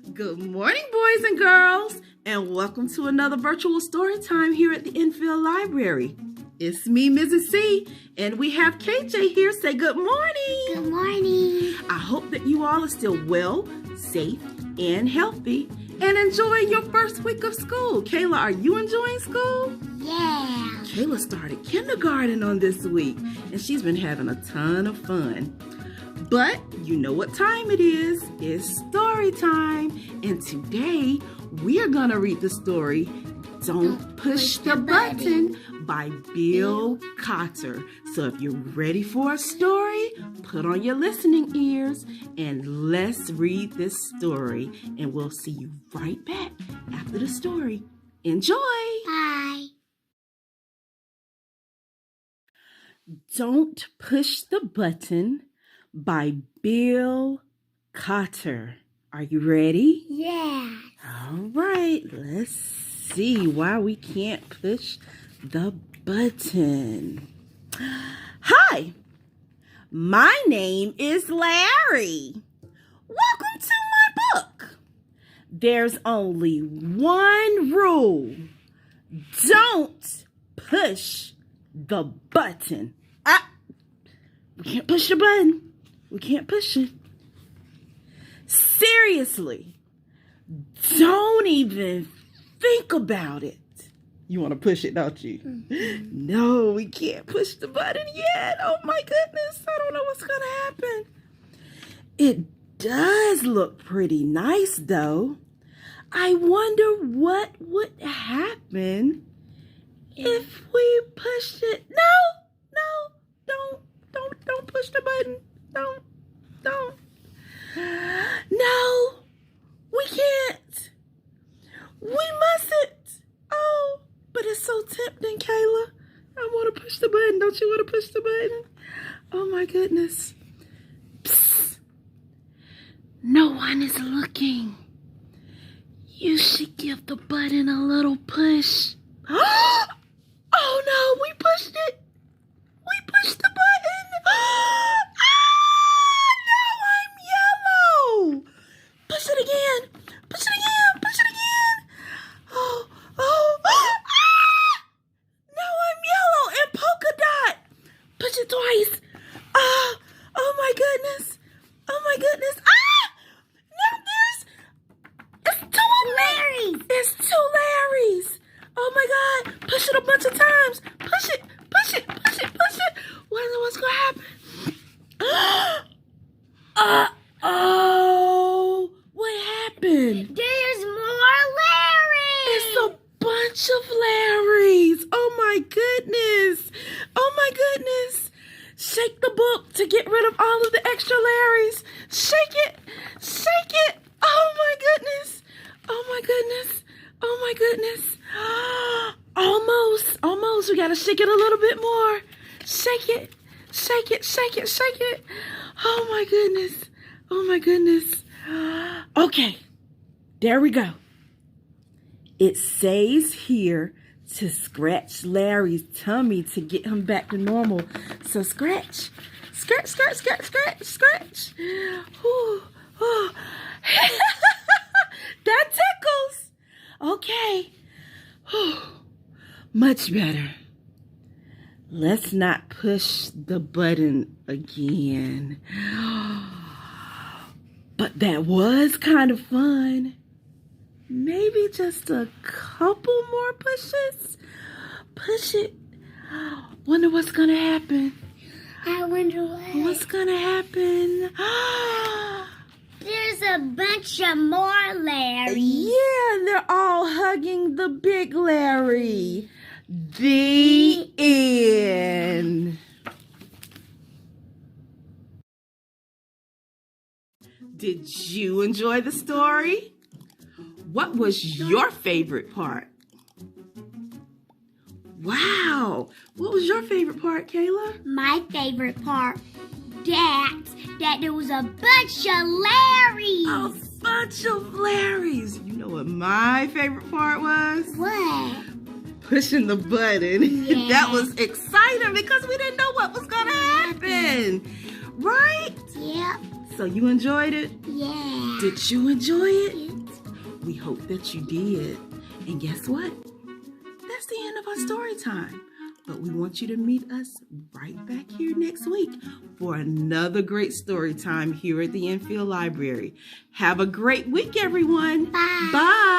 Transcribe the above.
Good morning, boys and girls, and welcome to another virtual story time here at the Enfield Library. It's me, Mrs. C, and we have KJ here. Say good morning. Good morning. I hope that you all are still well, safe, and healthy, and enjoying your first week of school. Kayla, are you enjoying school? Yeah. Kayla started kindergarten on this week, and she's been having a ton of fun. But you know what time it is. It's story time. And today we are going to read the story, Don't Push the Button by Bill Cotter. So if you're ready for a story, put on your listening ears and let's read this story. And we'll see you right back after the story. Enjoy. Bye. Don't Push the Button by Bill Cotter. Are you ready? Yeah. All right, let's see why we can't push the button. Hi, my name is Larry. Welcome to my book. There's only one rule. Don't push the button. We can't push the button. We can't push it. Seriously, don't even think about it. You want to push it, don't you? Mm-hmm. No, we can't push the button yet. Oh my goodness, I don't know what's going to happen. It does look pretty nice though. I wonder what would happen if we pushed it. No, don't push the button. Don't. No, we can't. We mustn't. Oh, but it's so tempting, Kayla. I want to push the button. Don't you want to push the button? Oh my goodness. Psst. No one is looking. You should give the button a little push. Oh no, we pushed it. We pushed the button. Push it again. Push it again. Push it again. Oh. Now I'm yellow and polka dot. Push it twice. Oh my goodness. Now it's two Larrys. It's two Larrys. Oh my God. Push it a bunch of times. Push it. What's going to happen? What happened? There's more Larrys. It's a bunch of Larrys. Oh my goodness. Shake the book to get rid of all of the extra Larrys. Shake it. Oh my goodness. Almost. We got to shake it a little bit more. Shake it. Oh my goodness. Okay, there we go. It says here to scratch Larry's tummy to get him back to normal. So scratch. Ooh. That tickles. Okay. Much better. Let's not push the button again. But that was kind of fun. Maybe just a couple more pushes. Push it. Wonder what's gonna happen. I wonder what's gonna happen. There's a bunch of more Larrys. Yeah, they're all hugging the big Larry. The end. Did you enjoy the story? What was your favorite part? Wow. What was your favorite part, Kayla? My favorite part, that there was a bunch of Larrys. A bunch of Larrys. You know what my favorite part was? What? Pushing the button. Yeah. That was exciting because we didn't know what was going to happen. Right? Yep. So you enjoyed it? Yeah. Did you enjoy it? We hope that you did. And guess what? That's the end of our story time. But we want you to meet us right back here next week for another great story time here at the Enfield Library. Have a great week, everyone. Bye. Bye.